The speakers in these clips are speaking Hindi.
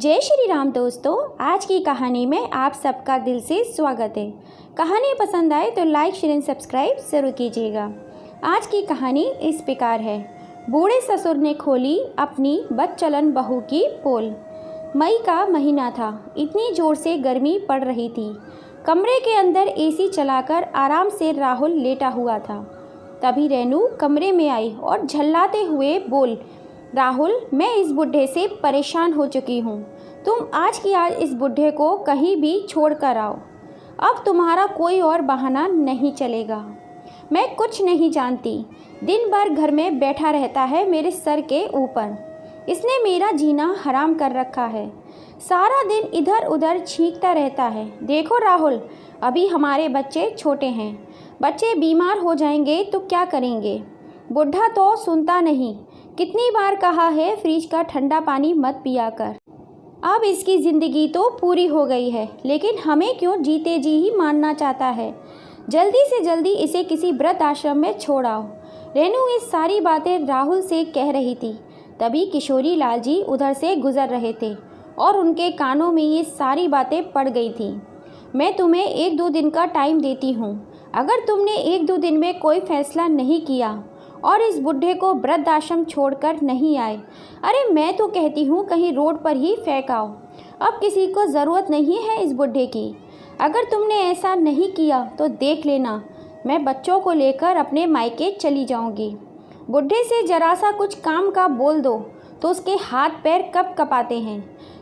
जय श्री राम दोस्तों, आज की कहानी में आप सबका दिल से स्वागत है। कहानी पसंद आए तो लाइक शेयर एंड सब्सक्राइब ज़रूर कीजिएगा। आज की कहानी इस प्रकार है। बूढ़े ससुर ने खोली अपनी बदचलन बहू की पोल। मई का महीना था। इतनी ज़ोर से गर्मी पड़ रही थी। कमरे के अंदर एसी चलाकर आराम से राहुल लेटा हुआ था। तभी रेनू कमरे में आई और झल्लाते हुए बोल, राहुल, मैं इस बुढ़े से परेशान हो चुकी हूँ। तुम आज की आज इस बुढ़े को कहीं भी छोड़ कर आओ। अब तुम्हारा कोई और बहाना नहीं चलेगा। मैं कुछ नहीं जानती। दिन भर घर में बैठा रहता है मेरे सर के ऊपर। इसने मेरा जीना हराम कर रखा है। सारा दिन इधर उधर छींकता रहता है। देखो राहुल, अभी हमारे बच्चे छोटे हैं। बच्चे बीमार हो जाएंगे तो क्या करेंगे? बुढ़ा तो सुनता नहीं। कितनी बार कहा है फ्रिज का ठंडा पानी मत पिया कर। अब इसकी ज़िंदगी तो पूरी हो गई है, लेकिन हमें क्यों जीते जी ही मारना चाहता है। जल्दी से जल्दी इसे किसी वृद्ध आश्रम में छोड़ आओ। रेनू इस सारी बातें राहुल से कह रही थी। तभी किशोरी लाल जी उधर से गुजर रहे थे और उनके कानों में ये सारी बातें पड़ गई थी। मैं तुम्हें 1-2 दिन का टाइम देती हूँ। अगर तुमने 1-2 दिन में कोई फैसला नहीं किया और इस बुढ़े को वृद्ध आश्रम छोड़कर नहीं आए, अरे मैं तो कहती हूँ कहीं रोड पर ही फेंक आओ। अब किसी को ज़रूरत नहीं है इस बुढ़े की। अगर तुमने ऐसा नहीं किया तो देख लेना, मैं बच्चों को लेकर अपने मायके चली जाऊँगी। बुढ़े से ज़रा सा कुछ काम का बोल दो तो उसके हाथ पैर कब कपाते हैं।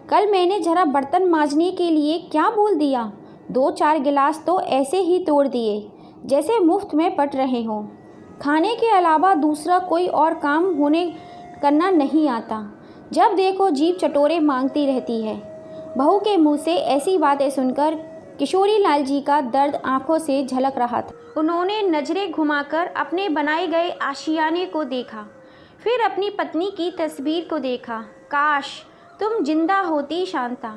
कल मैंने ज़रा बर्तन मांजने के लिए क्या बोल दिया, 2-4 गिलास तो ऐसे ही तोड़ दिए जैसे मुफ्त में पट रहे हों। खाने के अलावा दूसरा कोई और काम होने करना नहीं आता। जब देखो जीभ चटोरे मांगती रहती है। बहू के मुंह से ऐसी बातें सुनकर किशोरी लाल जी का दर्द आंखों से झलक रहा था। उन्होंने नजरें घुमाकर अपने बनाए गए आशियाने को देखा, फिर अपनी पत्नी की तस्वीर को देखा। काश तुम जिंदा होती शांता।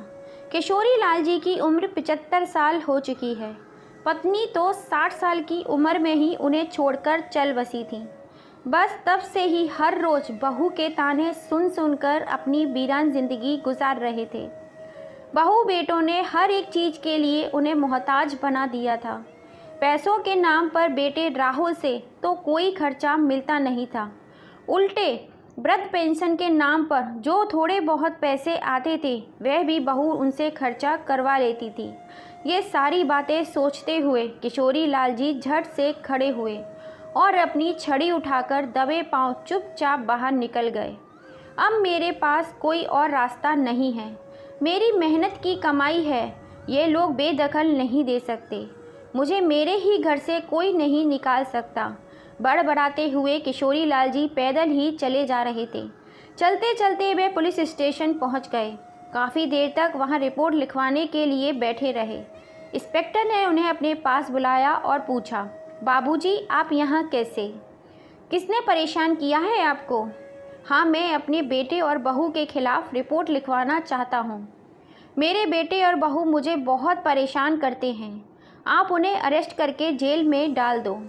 किशोरी लाल जी की उम्र 75 साल हो चुकी है। पत्नी तो 60 साल की उम्र में ही उन्हें छोड़कर चल बसी थी। बस तब से ही हर रोज़ बहू के ताने सुन सुनकर अपनी वीरान जिंदगी गुजार रहे थे। बहू बेटों ने हर एक चीज़ के लिए उन्हें मोहताज बना दिया था। पैसों के नाम पर बेटे राहुल से तो कोई खर्चा मिलता नहीं था। उल्टे वृद्ध पेंशन के नाम पर जो थोड़े बहुत पैसे आते थे वह भी बहू उनसे खर्चा करवा लेती थी। ये सारी बातें सोचते हुए किशोरी लाल जी झट से खड़े हुए और अपनी छड़ी उठाकर दबे पांव चुपचाप बाहर निकल गए। अब मेरे पास कोई और रास्ता नहीं है। मेरी मेहनत की कमाई है, ये लोग बेदखल नहीं दे सकते। मुझे मेरे ही घर से कोई नहीं निकाल सकता। बड़बड़ाते हुए किशोरी लाल जी पैदल ही चले जा रहे थे। चलते चलते वे पुलिस स्टेशन पहुंच गए। काफ़ी देर तक वहां रिपोर्ट लिखवाने के लिए बैठे रहे। इंस्पेक्टर ने उन्हें अपने पास बुलाया और पूछा, बाबूजी आप यहाँ कैसे? किसने परेशान किया है आपको? हाँ, मैं अपने बेटे और बहू के खिलाफ़ रिपोर्ट लिखवाना चाहता हूँ। मेरे बेटे और बहू मुझे बहुत परेशान करते हैं। आप उन्हें अरेस्ट करके जेल में डाल दो।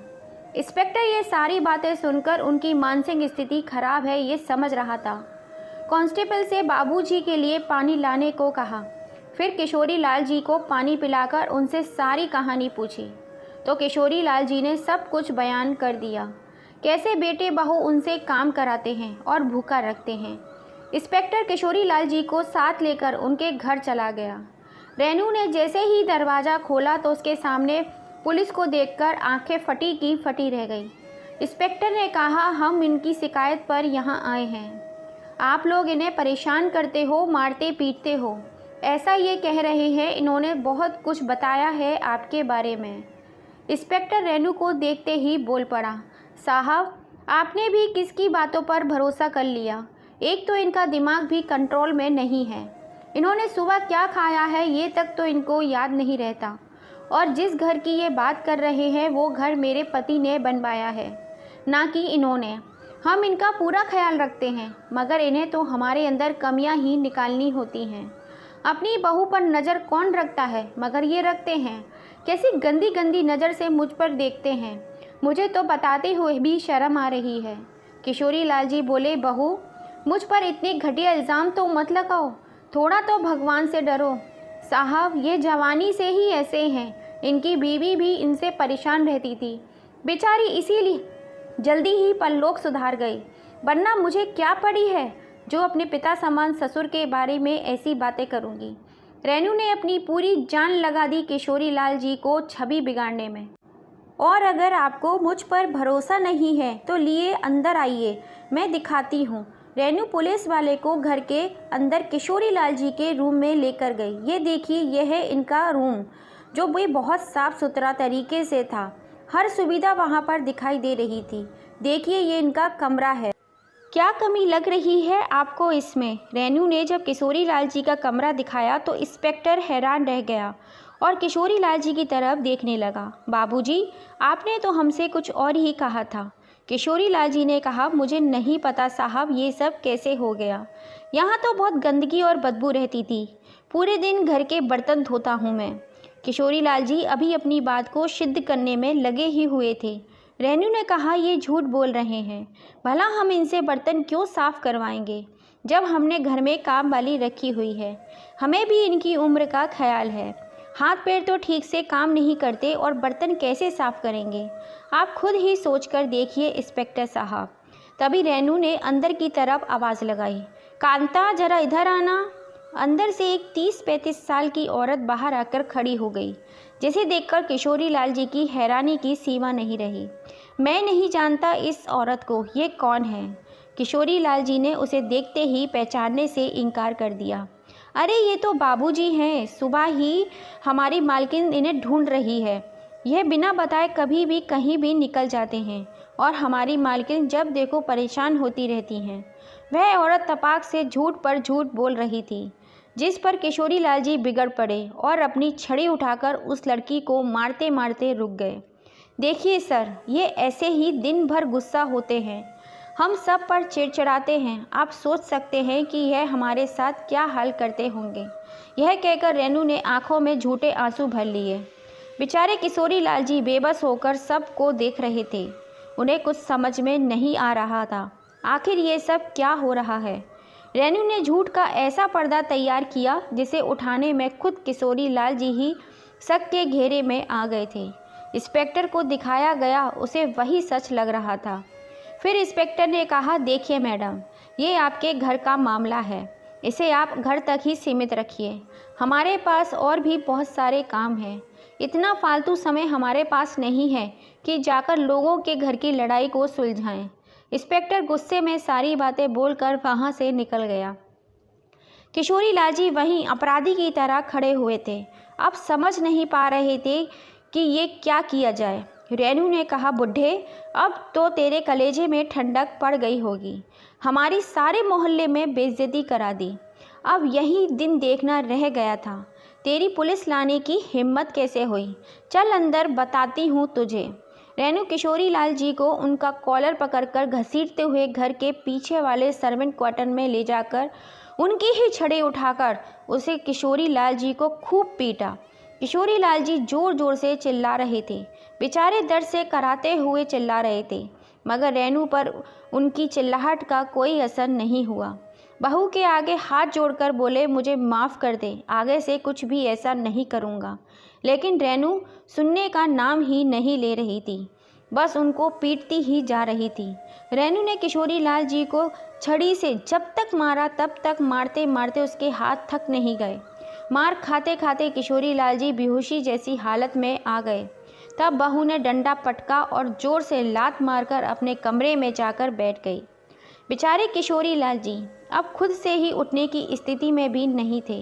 इंस्पेक्टर ये सारी बातें सुनकर उनकी मानसिक स्थिति खराब है ये समझ रहा था। कांस्टेबल से बाबूजी के लिए पानी लाने को कहा। फिर किशोरी लाल जी को पानी पिलाकर उनसे सारी कहानी पूछी तो किशोरी लाल जी ने सब कुछ बयान कर दिया। कैसे बेटे बहू उनसे काम कराते हैं और भूखा रखते हैं। इंस्पेक्टर किशोरी लाल जी को साथ लेकर उनके घर चला गया। रेनू ने जैसे ही दरवाज़ा खोला तो उसके सामने पुलिस को देखकर आंखें फटी की फटी रह गई। इंस्पेक्टर ने कहा, हम इनकी शिकायत पर यहाँ आए हैं। आप लोग इन्हें परेशान करते हो, मारते पीटते हो, ऐसा ये कह रहे हैं। इन्होंने बहुत कुछ बताया है आपके बारे में। इंस्पेक्टर रेनू को देखते ही बोल पड़ा, साहब आपने भी किसकी बातों पर भरोसा कर लिया? एक तो इनका दिमाग भी कंट्रोल में नहीं है। इन्होंने सुबह क्या खाया है ये तक तो इनको याद नहीं रहता। और जिस घर की ये बात कर रहे हैं वो घर मेरे पति ने बनवाया है, ना कि इन्होंने। हम इनका पूरा ख्याल रखते हैं, मगर इन्हें तो हमारे अंदर कमियां ही निकालनी होती हैं। अपनी बहू पर नज़र कौन रखता है, मगर ये रखते हैं। कैसी गंदी गंदी नज़र से मुझ पर देखते हैं। मुझे तो बताते हुए भी शर्म आ रही है। किशोरी लाल जी बोले, बहू मुझ पर इतने घटिया इल्ज़ाम तो मत लगाओ। थोड़ा तो भगवान से डरो साहब, ये जवानी से ही ऐसे हैं। इनकी बीवी भी इनसे परेशान रहती थी बेचारी, इसीलिए जल्दी ही परलोक सुधार गई, वरना मुझे क्या पड़ी है जो अपने पिता समान ससुर के बारे में ऐसी बातें करूंगी। रेनू ने अपनी पूरी जान लगा दी किशोरी लाल जी को छवि बिगाड़ने में। और अगर आपको मुझ पर भरोसा नहीं है तो लिए अंदर आइए, मैं दिखाती हूँ। रेनू पुलिस वाले को घर के अंदर किशोरी लाल जी के रूम में लेकर गई। ये देखिए, यह है इनका रूम, जो भी बहुत साफ़ सुथरा तरीके से था। हर सुविधा वहाँ पर दिखाई दे रही थी। देखिए, ये इनका कमरा है। क्या कमी लग रही है आपको इसमें? रेनू ने जब किशोरी लाल जी का कमरा दिखाया तो इंस्पेक्टर हैरान रह गया और किशोरी लाल जी की तरफ देखने लगा। बाबूजी, आपने तो हमसे कुछ और ही कहा था। किशोरी लाल जी ने कहा, मुझे नहीं पता साहब ये सब कैसे हो गया। यहाँ तो बहुत गंदगी और बदबू रहती थी। पूरे दिन घर के बर्तन धोता हूँ मैं। किशोरी लाल जी अभी अपनी बात को सिद्ध करने में लगे ही हुए थे। रेनू ने कहा, ये झूठ बोल रहे हैं। भला हम इनसे बर्तन क्यों साफ़ करवाएंगे जब हमने घर में काम वाली रखी हुई है। हमें भी इनकी उम्र का ख्याल है। हाथ पैर तो ठीक से काम नहीं करते और बर्तन कैसे साफ़ करेंगे? आप खुद ही सोच कर देखिए इंस्पेक्टर साहब। तभी रेनू ने अंदर की तरफ आवाज़ लगाई, कांता जरा इधर आना। अंदर से एक 30-35 साल की औरत बाहर आकर खड़ी हो गई, जिसे देखकर किशोरी लाल जी की हैरानी की सीमा नहीं रही। मैं नहीं जानता इस औरत को, ये कौन है? किशोरी लाल जी ने उसे देखते ही पहचानने से इनकार कर दिया। अरे ये तो बाबूजी हैं, सुबह ही हमारी मालकिन इन्हें ढूंढ रही है। यह बिना बताए कभी भी कहीं भी निकल जाते हैं और हमारी मालकिन जब देखो परेशान होती रहती हैं। वह औरत तपाक से झूठ पर झूठ बोल रही थी, जिस पर किशोरी लाल जी बिगड़ पड़े और अपनी छड़ी उठाकर उस लड़की को मारते मारते रुक गए। देखिए सर, ये ऐसे ही दिन भर गुस्सा होते हैं, हम सब पर चिड़चिड़ाते हैं। आप सोच सकते हैं कि यह हमारे साथ क्या हाल करते होंगे। यह कहकर रेनू ने आंखों में झूठे आंसू भर लिए। बेचारे किशोरी लाल जी बेबस होकर सबको देख रहे थे। उन्हें कुछ समझ में नहीं आ रहा था, आखिर ये सब क्या हो रहा है। रेनू ने झूठ का ऐसा पर्दा तैयार किया जिसे उठाने में खुद किशोरी लाल जी ही शक के घेरे में आ गए थे। इंस्पेक्टर को दिखाया गया उसे वही सच लग रहा था। फिर इंस्पेक्टर ने कहा, देखिए मैडम, ये आपके घर का मामला है, इसे आप घर तक ही सीमित रखिए। हमारे पास और भी बहुत सारे काम हैं। इतना फालतू समय हमारे पास नहीं है कि जाकर लोगों के घर की लड़ाई को सुलझाएं। इंस्पेक्टर गुस्से में सारी बातें बोलकर वहाँ से निकल गया। किशोरी लाल जी वहीं अपराधी की तरह खड़े हुए थे। अब समझ नहीं पा रहे थे कि ये क्या किया जाए। रेनू ने कहा, बुढ़े, अब तो तेरे कलेजे में ठंडक पड़ गई होगी। हमारी सारे मोहल्ले में बेइज्जती करा दी। अब यही दिन देखना रह गया था। तेरी पुलिस लाने की हिम्मत कैसे हुई? चल अंदर, बताती हूँ तुझे। रेनू किशोरी लाल जी को उनका कॉलर पकड़कर घसीटते हुए घर के पीछे वाले सर्वेंट क्वार्टर में ले जाकर उनकी ही छड़ी उठाकर उसे किशोरी लाल जी को खूब पीटा। किशोरी लाल जी जोर जोर से चिल्ला रहे थे, बेचारे दर्द से कराते हुए चिल्ला रहे थे, मगर रेनू पर उनकी चिल्लाहट का कोई असर नहीं हुआ। बहू के आगे हाथ जोड़कर बोले, मुझे माफ़ कर दे, आगे से कुछ भी ऐसा नहीं करूँगा। लेकिन रेनू सुनने का नाम ही नहीं ले रही थी, बस उनको पीटती ही जा रही थी। रेनू ने किशोरी लाल जी को छड़ी से जब तक मारा तब तक मारते मारते उसके हाथ थक नहीं गए। मार खाते खाते किशोरी लाल जी बेहोशी जैसी हालत में आ गए। तब बहू ने डंडा पटका और ज़ोर से लात मारकर अपने कमरे में जाकर बैठ गई। बेचारे किशोरी लाल जी अब खुद से ही उठने की स्थिति में भी नहीं थे।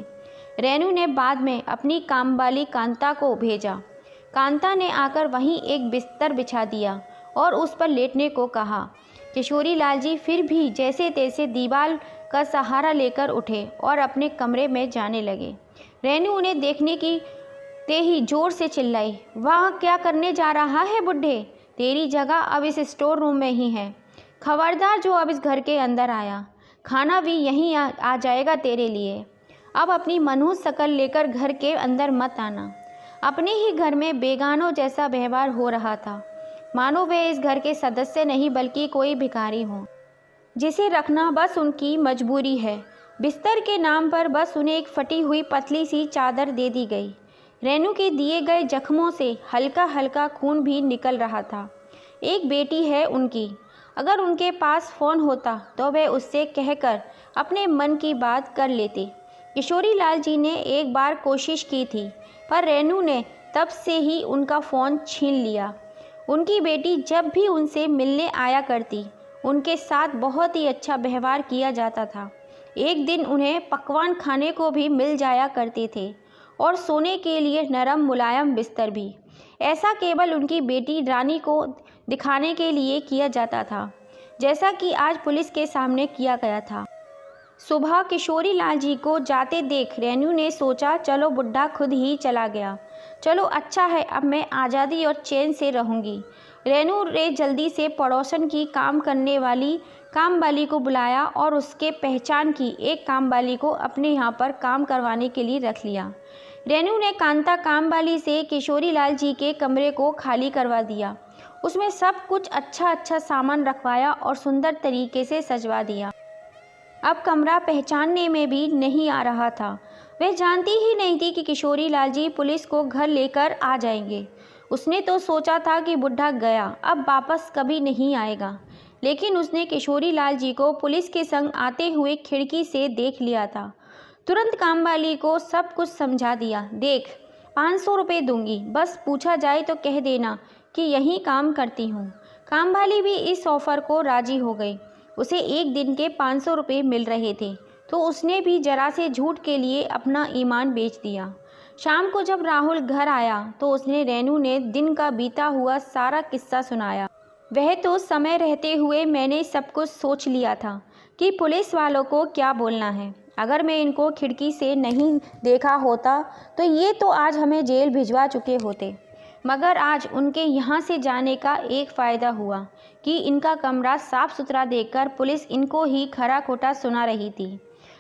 रेनू ने बाद में अपनी कामवाली कांता को भेजा। कांता ने आकर वहीं एक बिस्तर बिछा दिया और उस पर लेटने को कहा। किशोरी लाल जी फिर भी जैसे तैसे दीवार का सहारा लेकर उठे और अपने कमरे में जाने लगे। रेनू उन्हें देखने की ते ही जोर से चिल्लाई, वहाँ क्या करने जा रहा है बुढ़े? तेरी जगह अब इस स्टोर रूम में ही है। खबरदार जो अब इस घर के अंदर आया, खाना भी यहीं आ जाएगा तेरे लिए। अब अपनी मनहूस शकल लेकर घर के अंदर मत आना। अपने ही घर में बेगानों जैसा व्यवहार हो रहा था, मानो वे इस घर के सदस्य नहीं बल्कि कोई भिखारी हो, जिसे रखना बस उनकी मजबूरी है। बिस्तर के नाम पर बस उन्हें एक फटी हुई पतली सी चादर दे दी गई। रेनू के दिए गए जख्मों से हल्का हल्का खून भी निकल रहा था। एक बेटी है उनकी, अगर उनके पास फ़ोन होता तो वह उससे कहकर अपने मन की बात कर लेते। किशोरी लाल जी ने एक बार कोशिश की थी, पर रेनू ने तब से ही उनका फ़ोन छीन लिया। उनकी बेटी जब भी उनसे मिलने आया करती, उनके साथ बहुत ही अच्छा व्यवहार किया जाता था। एक दिन उन्हें पकवान खाने को भी मिल जाया करते थे और सोने के लिए नरम मुलायम बिस्तर भी। ऐसा केवल उनकी बेटी रानी को दिखाने के लिए किया जाता था, जैसा कि आज पुलिस के सामने किया गया था। सुबह किशोरी लाल जी को जाते देख रेनू ने सोचा, चलो बुढ़ा खुद ही चला गया, चलो अच्छा है, अब मैं आज़ादी और चैन से रहूँगी। रेनू ने जल्दी से पड़ोसन की काम करने वाली कामवाली को बुलाया और उसके पहचान की एक कामवाली को अपने यहाँ पर काम करवाने के लिए रख लिया। रेनू ने कांता कामवाली से किशोरी लाल जी के कमरे को खाली करवा दिया। उसमें सब कुछ अच्छा सामान रखवाया और सुंदर तरीके से सजवा दिया। अब कमरा पहचानने में भी नहीं आ रहा था। वह जानती ही नहीं थी कि किशोरी लाल जी पुलिस को घर लेकर आ जाएंगे। उसने तो सोचा था कि बुढ़ा गया, अब वापस कभी नहीं आएगा, लेकिन उसने किशोरी लाल जी को पुलिस के संग आते हुए खिड़की से देख लिया था। तुरंत कामवाली को सब कुछ समझा दिया। देख, 500 रुपये दूंगी, बस पूछा जाए तो कह देना कि यहीं काम करती हूँ। कामवाली भी इस ऑफ़र को राजी हो गई। उसे एक दिन के 500 रुपये मिल रहे थे, तो उसने भी जरा से झूठ के लिए अपना ईमान बेच दिया। शाम को जब राहुल घर आया तो उसने रेनू ने दिन का बीता हुआ सारा किस्सा सुनाया। वह तो समय रहते हुए मैंने सब कुछ सोच लिया था कि पुलिस वालों को क्या बोलना है। अगर मैं इनको खिड़की से नहीं देखा होता तो ये तो आज हमें जेल भिजवा चुके होते। मगर आज उनके यहाँ से जाने का एक फ़ायदा हुआ कि इनका कमरा साफ़ सुथरा देखकर पुलिस इनको ही खरा खोटा सुना रही थी।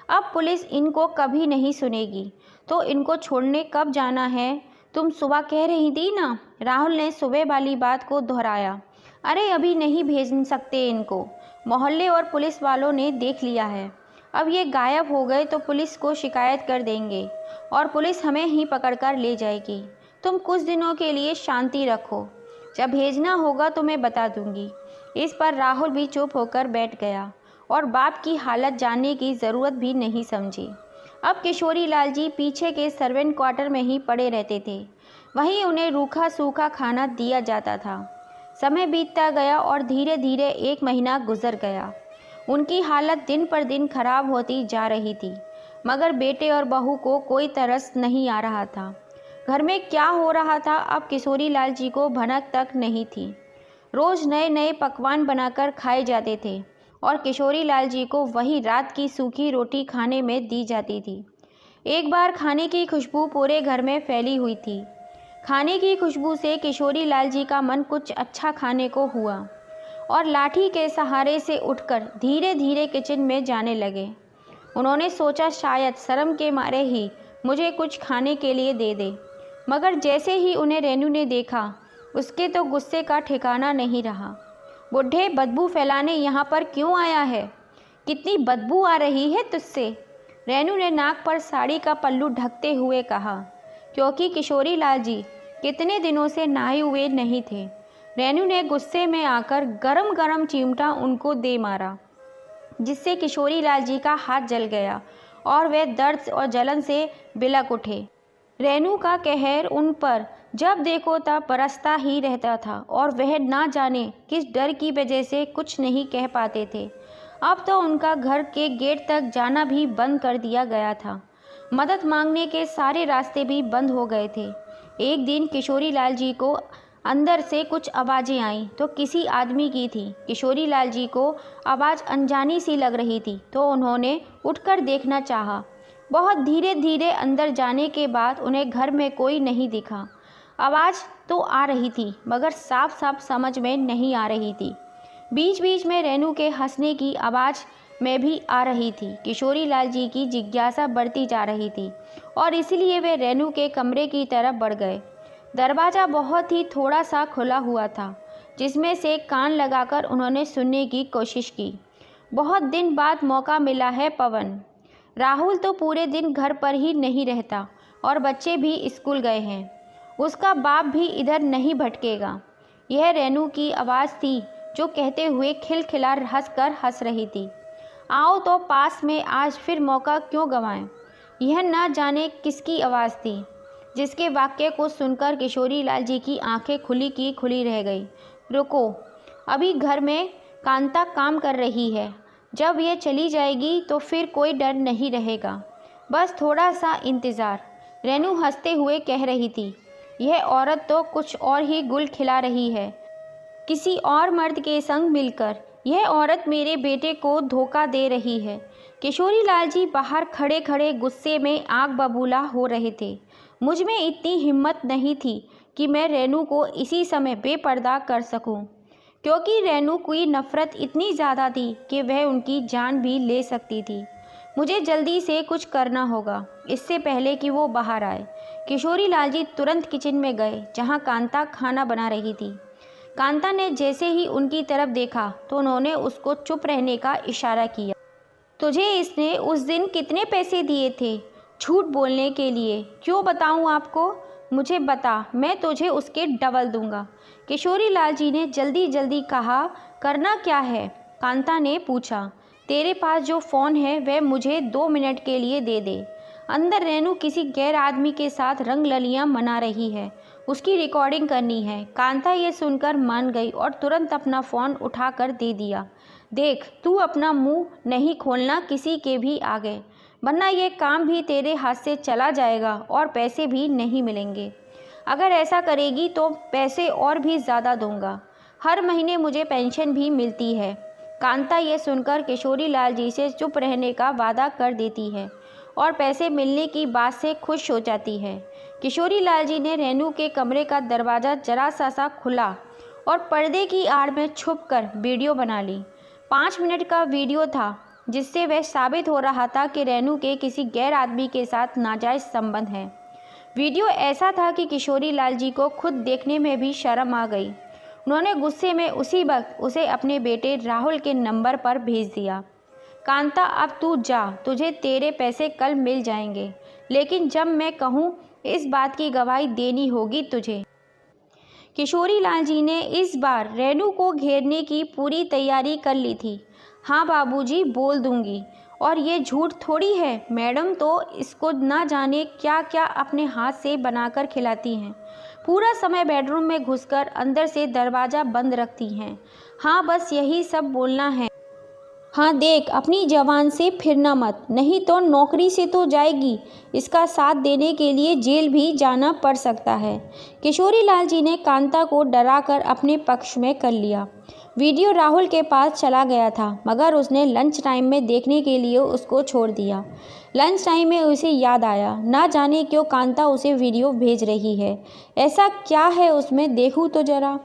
अब पुलिस इनको कभी नहीं सुनेगी, तो इनको छोड़ने कब जाना है? तुम सुबह कह रही थी ना? राहुल ने सुबह वाली बात को दोहराया। अरे अभी नहीं भेज सकते इनको, मोहल्ले और पुलिस वालों ने देख लिया है। अब ये गायब हो गए तो पुलिस को शिकायत कर देंगे और पुलिस हमें ही पकड़कर ले जाएगी। तुम कुछ दिनों के लिए शांति रखो, जब भेजना होगा तो मैं बता दूंगी। इस पर राहुल भी चुप होकर बैठ गया और बाप की हालत जानने की ज़रूरत भी नहीं समझी। अब किशोरी लाल जी पीछे के सर्वेंट क्वार्टर में ही पड़े रहते थे। वहीं उन्हें रूखा सूखा खाना दिया जाता था। समय बीतता गया और धीरे धीरे 1 महीना गुजर गया। उनकी हालत दिन पर दिन खराब होती जा रही थी, मगर बेटे और बहू को कोई तरस नहीं आ रहा था। घर में क्या हो रहा था अब किशोरी लाल जी को भनक तक नहीं थी। रोज़ नए नए पकवान बनाकर खाए जाते थे और किशोरी लाल जी को वही रात की सूखी रोटी खाने में दी जाती थी। एक बार खाने की खुशबू पूरे घर में फैली हुई थी। खाने की खुशबू से किशोरी लाल जी का मन कुछ अच्छा खाने को हुआ और लाठी के सहारे से उठकर धीरे धीरे किचन में जाने लगे। उन्होंने सोचा शायद शर्म के मारे ही मुझे कुछ खाने के लिए दे दे, मगर जैसे ही उन्हें रेनू ने देखा, उसके तो गुस्से का ठिकाना नहीं रहा। बुढ़े, बदबू फैलाने यहाँ पर क्यों आया है? कितनी बदबू आ रही है तुझसे? रेनू ने नाक पर साड़ी का पल्लू ढकते हुए कहा, क्योंकि किशोरी लाल जी कितने दिनों से नहाए हुए नहीं थे। रेनू ने गुस्से में आकर गरम गरम चिमटा उनको दे मारा, जिससे किशोरी लाल जी का हाथ जल गया और वे दर्द और जलन से बिलक उठे। रेनू का कहर उन पर जब देखो तब बरसता ही रहता था और वह ना जाने किस डर की वजह से कुछ नहीं कह पाते थे। अब तो उनका घर के गेट तक जाना भी बंद कर दिया गया था। मदद मांगने के सारे रास्ते भी बंद हो गए थे। एक दिन किशोरी लाल जी को अंदर से कुछ आवाज़ें आईं तो किसी आदमी की थी। किशोरी लाल जी को आवाज़ अनजानी सी लग रही थी, तो उन्होंने उठकर देखना चाहा। बहुत धीरे धीरे अंदर जाने के बाद उन्हें घर में कोई नहीं दिखा। आवाज़ तो आ रही थी, मगर साफ साफ समझ में नहीं आ रही थी। बीच बीच में रेनू के हंसने की आवाज़ में भी आ रही थी। किशोरी लाल जी की जिज्ञासा बढ़ती जा रही थी और इसलिए वे रेनू के कमरे की तरफ बढ़ गए। दरवाज़ा बहुत ही थोड़ा सा खुला हुआ था, जिसमें से कान लगाकर उन्होंने सुनने की कोशिश की। बहुत दिन बाद मौका मिला है पवन। राहुल तो पूरे दिन घर पर ही नहीं रहता और बच्चे भी स्कूल गए हैं। उसका बाप भी इधर नहीं भटकेगा। यह रेनू की आवाज़ थी जो कहते हुए खिलखिला हंस रही थी। आओ तो पास में, आज फिर मौका क्यों गंवाएं। यह न जाने किसकी आवाज़ थी जिसके वाक्य को सुनकर किशोरी लाल जी की आंखें खुली की खुली रह गई। रुको, अभी घर में कांता काम कर रही है। जब यह चली जाएगी तो फिर कोई डर नहीं रहेगा। बस थोड़ा सा इंतज़ार, रेनू हंसते हुए कह रही थी। यह औरत तो कुछ और ही गुल खिला रही है, किसी और मर्द के संग मिलकर। यह औरत मेरे बेटे को धोखा दे रही है। किशोरी लाल जी बाहर खड़े खड़े गुस्से में आग बबूला हो रहे थे। मुझ में इतनी हिम्मत नहीं थी कि मैं रेनू को इसी समय बेपर्दा कर सकूं, क्योंकि रेनू की नफ़रत इतनी ज़्यादा थी कि वह उनकी जान भी ले सकती थी। मुझे जल्दी से कुछ करना होगा इससे पहले कि वो बाहर आए। किशोरी लाल जी तुरंत किचन में गए जहां कांता खाना बना रही थी। कांता ने जैसे ही उनकी तरफ देखा तो उन्होंने उसको चुप रहने का इशारा किया। तुझे इसने उस दिन कितने पैसे दिए थे झूठ बोलने के लिए? क्यों बताऊं आपको? मुझे बता, मैं तुझे उसके डबल दूंगा। किशोरी लाल जी ने जल्दी जल्दी कहा। करना क्या है? कांता ने पूछा। तेरे पास जो फ़ोन है वह मुझे 2 मिनट के लिए दे दे। अंदर रेनू किसी गैर आदमी के साथ रंग ललियाँ मना रही है, उसकी रिकॉर्डिंग करनी है। कांता ये सुनकर मान गई और तुरंत अपना फ़ोन उठाकर दे दिया। देख, तू अपना मुंह नहीं खोलना किसी के भी आगे, वरना ये काम भी तेरे हाथ से चला जाएगा और पैसे भी नहीं मिलेंगे। अगर ऐसा करेगी तो पैसे और भी ज़्यादा दूंगा। हर महीने मुझे पेंशन भी मिलती है। कांता ये सुनकर किशोरी लाल जी से चुप रहने का वादा कर देती है और पैसे मिलने की बात से खुश हो जाती है। किशोरी लाल जी ने रेनू के कमरे का दरवाज़ा जरा सा खुला और पर्दे की आड़ में छुपकर वीडियो बना ली। 5 मिनट का वीडियो था जिससे वह साबित हो रहा था कि रेनू के किसी गैर आदमी के साथ नाजायज़ संबंध है। वीडियो ऐसा था कि किशोरी लाल जी को खुद देखने में भी शर्म आ गई। उन्होंने गुस्से में उसी वक्त उसे अपने बेटे राहुल के नंबर पर भेज दिया। कांता, अब तू जा, तुझे तेरे पैसे कल मिल जाएंगे, लेकिन जब मैं कहूँ इस बात की गवाही देनी होगी तुझे। किशोरी लाल जी ने इस बार रेनू को घेरने की पूरी तैयारी कर ली थी। हाँ बाबूजी, बोल दूंगी। और ये झूठ थोड़ी है, मैडम तो इसको ना जाने क्या क्या अपने हाथ से बनाकर खिलाती हैं। पूरा समय बेडरूम में घुसकर अंदर से दरवाज़ा बंद रखती हैं। हाँ, बस यही सब बोलना है। हाँ देख, अपनी जवान से फिरना मत, नहीं तो नौकरी से तो जाएगी, इसका साथ देने के लिए जेल भी जाना पड़ सकता है। किशोरी लाल जी ने कांता को डराकर अपने पक्ष में कर लिया। वीडियो राहुल के पास चला गया था, मगर उसने लंच टाइम में देखने के लिए उसको छोड़ दिया। लंच टाइम में उसे याद आया, ना जाने क्यों कांता उसे वीडियो भेज रही है। ऐसा क्या है उसमें, देखूँ तो ज़रा।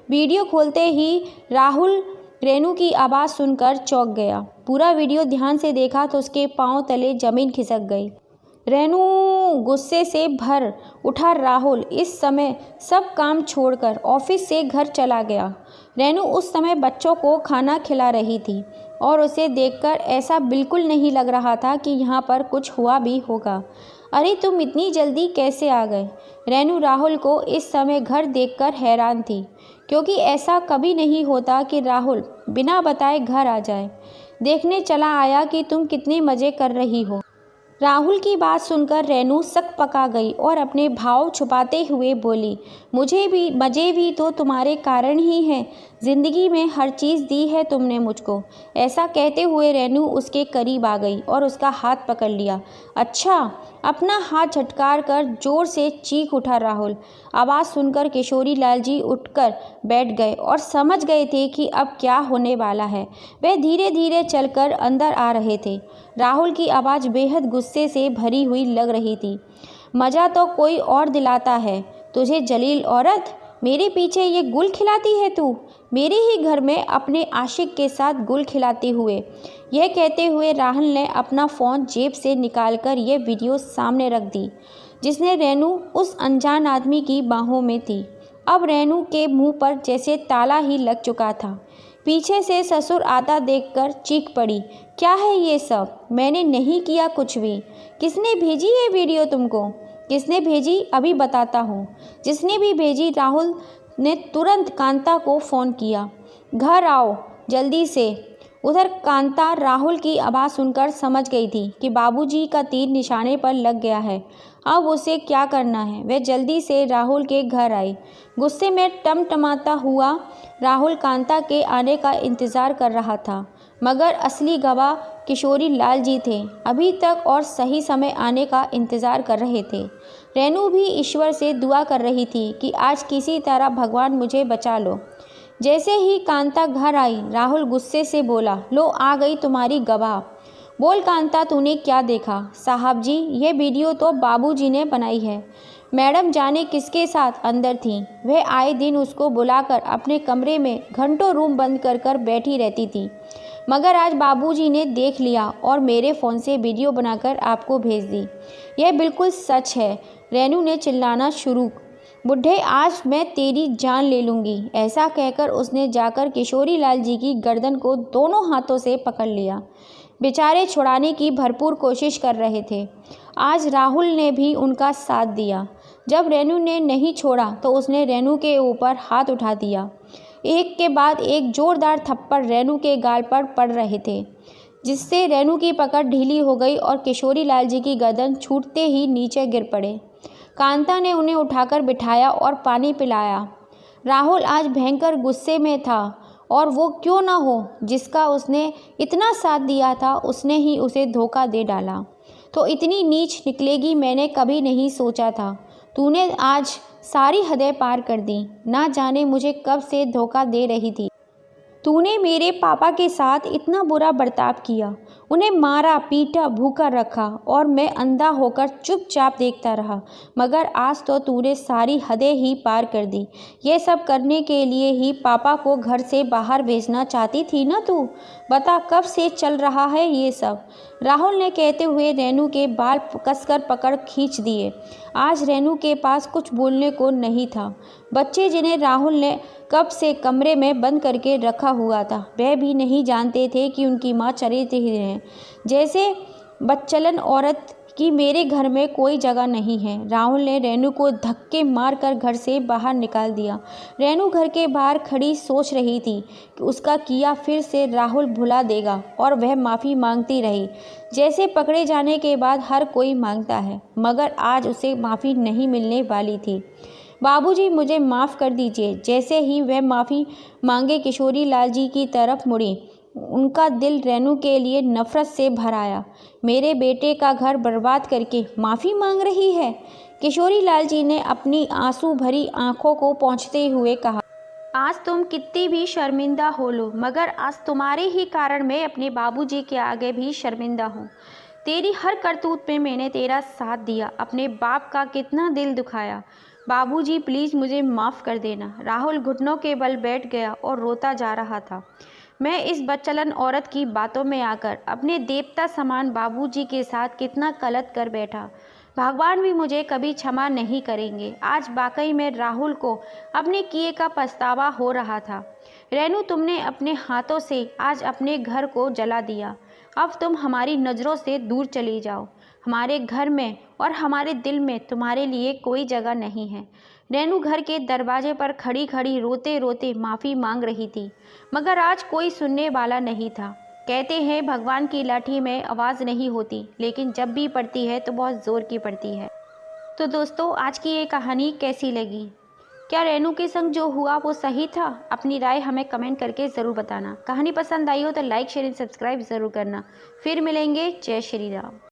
वीडियो खोलते ही राहुल रेनू की आवाज़ सुनकर चौंक गया। पूरा वीडियो ध्यान से देखा तो उसके पांव तले ज़मीन खिसक गई। रेनू! गुस्से से भर उठा राहुल इस समय सब काम छोड़कर ऑफिस से घर चला गया। रेनू उस समय बच्चों को खाना खिला रही थी और उसे देखकर ऐसा बिल्कुल नहीं लग रहा था कि यहाँ पर कुछ हुआ भी होगा। अरे तुम इतनी जल्दी कैसे आ गए? रेनू राहुल को इस समय घर देखकर हैरान थी, क्योंकि ऐसा कभी नहीं होता कि राहुल बिना बताए घर आ जाए। देखने चला आया कि तुम कितने मज़े कर रही हो। राहुल की बात सुनकर रेनू सक पका गई और अपने भाव छुपाते हुए बोली, मज़े भी तो तुम्हारे कारण ही हैं। ज़िंदगी में हर चीज़ दी है तुमने मुझको। ऐसा कहते हुए रेनू उसके करीब आ गई और उसका हाथ पकड़ लिया। अच्छा, अपना हाथ झटकार कर जोर से चीख उठा राहुल। आवाज़ सुनकर किशोरी लाल जी उठकर बैठ गए और समझ गए थे कि अब क्या होने वाला है। वे धीरे धीरे चलकर अंदर आ रहे थे। राहुल की आवाज़ बेहद गुस्से से भरी हुई लग रही थी। मज़ा तो कोई और दिलाता है तुझे जलील औरत, मेरे पीछे ये गुल खिलाती है तू, मेरे ही घर में अपने आशिक के साथ गुल खिलाते हुए। यह कहते हुए राहुल ने अपना फ़ोन जेब से निकालकर यह वीडियो सामने रख दी, जिसने रेनू उस अनजान आदमी की बाहों में थी। अब रेनू के मुंह पर जैसे ताला ही लग चुका था। पीछे से ससुर आता देखकर चीख पड़ी, क्या है ये सब? मैंने नहीं किया कुछ भी। किसने भेजी ये वीडियो तुमको? किसने भेजी? अभी बताता हूँ। जिसने भी भेजी, राहुल ने तुरंत कांता को फ़ोन किया। घर आओ जल्दी से। उधर कांता राहुल की आवाज़ सुनकर समझ गई थी कि बाबूजी का तीर निशाने पर लग गया है। अब उसे क्या करना है। वह जल्दी से राहुल के घर आई। गुस्से में टमटमाता हुआ राहुल कांता के आने का इंतज़ार कर रहा था, मगर असली गवाह किशोरी लाल जी थे। अभी तक और सही समय आने का इंतज़ार कर रहे थे। रेनू भी ईश्वर से दुआ कर रही थी कि आज किसी तरह भगवान मुझे बचा लो। जैसे ही कांता घर आई, राहुल गुस्से से बोला, लो आ गई तुम्हारी गवाह। बोल कांता, तूने क्या देखा? साहब जी, ये वीडियो तो बाबूजी ने बनाई है। मैडम जाने किसके साथ अंदर थी। वह आए दिन उसको बुलाकर अपने कमरे में घंटों रूम बंद कर कर बैठी रहती थी, मगर आज बाबूजी ने देख लिया और मेरे फ़ोन से वीडियो बनाकर आपको भेज दी। यह बिल्कुल सच है। रेनू ने चिल्लाना शुरू। बुढ़े, आज मैं तेरी जान ले लूँगी। ऐसा कहकर उसने जाकर किशोरी लाल जी की गर्दन को दोनों हाथों से पकड़ लिया। बेचारे छुड़ाने की भरपूर कोशिश कर रहे थे। आज राहुल ने भी उनका साथ दिया। जब रेनू ने नहीं छोड़ा तो उसने रेनू के ऊपर हाथ उठा दिया। एक के बाद एक जोरदार थप्पड़ रेनू के गाल पर पड़ रहे थे, जिससे रेनू की पकड़ ढीली हो गई और किशोरी लाल जी की गर्दन छूटते ही नीचे गिर पड़े। कांता ने उन्हें उठाकर बिठाया और पानी पिलाया। राहुल आज भयंकर गुस्से में था, और वो क्यों ना हो, जिसका उसने इतना साथ दिया था उसने ही उसे धोखा दे डाला। तो इतनी नीच निकलेगी मैंने कभी नहीं सोचा था। तूने आज सारी हदें पार कर दी। ना जाने मुझे कब से धोखा दे रही थी। तूने मेरे पापा के साथ इतना बुरा बर्ताव किया, उन्हें मारा पीटा भूखा रखा, और मैं अंधा होकर चुपचाप देखता रहा। मगर आज तो तूने सारी हदें ही पार कर दी। ये सब करने के लिए ही पापा को घर से बाहर भेजना चाहती थी ना तू? बता कब से चल रहा है ये सब? राहुल ने कहते हुए रेनू के बाल कसकर पकड़ खींच दिए। आज रेनू के पास कुछ बोलने को नहीं था। बच्चे जिन्हें राहुल ने कब से कमरे में बंद करके रखा हुआ था, वह भी नहीं जानते थे कि उनकी माँ चली है। जैसे बच्चलन औरत की मेरे घर में कोई जगह नहीं है। राहुल ने रेनू को धक्के मारकर घर से बाहर निकाल दिया। रेनू घर के बाहर खड़ी सोच रही थी कि उसका किया फिर से राहुल भुला देगा, और वह माफ़ी मांगती रही, जैसे पकड़े जाने के बाद हर कोई मांगता है। मगर आज उसे माफ़ी नहीं मिलने वाली थी। बाबूजी, मुझे माफ़ कर दीजिए। जैसे ही वह माफ़ी मांगे किशोरी लाल जी की तरफ मुड़ी, उनका दिल रेनू के लिए नफ़रत से भर आया। मेरे बेटे का घर बर्बाद करके माफ़ी मांग रही है? किशोरी लाल जी ने अपनी आंसू भरी आंखों को पोंछते हुए कहा, आज तुम कितनी भी शर्मिंदा हो लो, मगर आज तुम्हारे ही कारण मैं अपने बाबूजी के आगे भी शर्मिंदा हूँ। तेरी हर करतूत में मैंने तेरा साथ दिया, अपने बाप का कितना दिल दुखाया। बाबूजी, प्लीज़ मुझे माफ़ कर देना। राहुल घुटनों के बल बैठ गया और रोता जा रहा था। मैं इस बच्चलन औरत की बातों में आकर अपने देवता समान बाबूजी के साथ कितना गलत कर बैठा। भगवान भी मुझे कभी क्षमा नहीं करेंगे। आज वाकई में राहुल को अपने किए का पछतावा हो रहा था। रेनू, तुमने अपने हाथों से आज अपने घर को जला दिया। अब तुम हमारी नज़रों से दूर चली जाओ। हमारे घर में और हमारे दिल में तुम्हारे लिए कोई जगह नहीं है। रेनू घर के दरवाजे पर खड़ी खड़ी रोते रोते माफ़ी मांग रही थी, मगर आज कोई सुनने वाला नहीं था। कहते हैं भगवान की लाठी में आवाज़ नहीं होती, लेकिन जब भी पड़ती है तो बहुत ज़ोर की पड़ती है। तो दोस्तों, आज की ये कहानी कैसी लगी? क्या रेनू के संग जो हुआ वो सही था? अपनी राय हमें कमेंट करके ज़रूर बताना। कहानी पसंद आई हो तो लाइक शेयर एंड सब्सक्राइब ज़रूर करना। फिर मिलेंगे। जय श्री राम।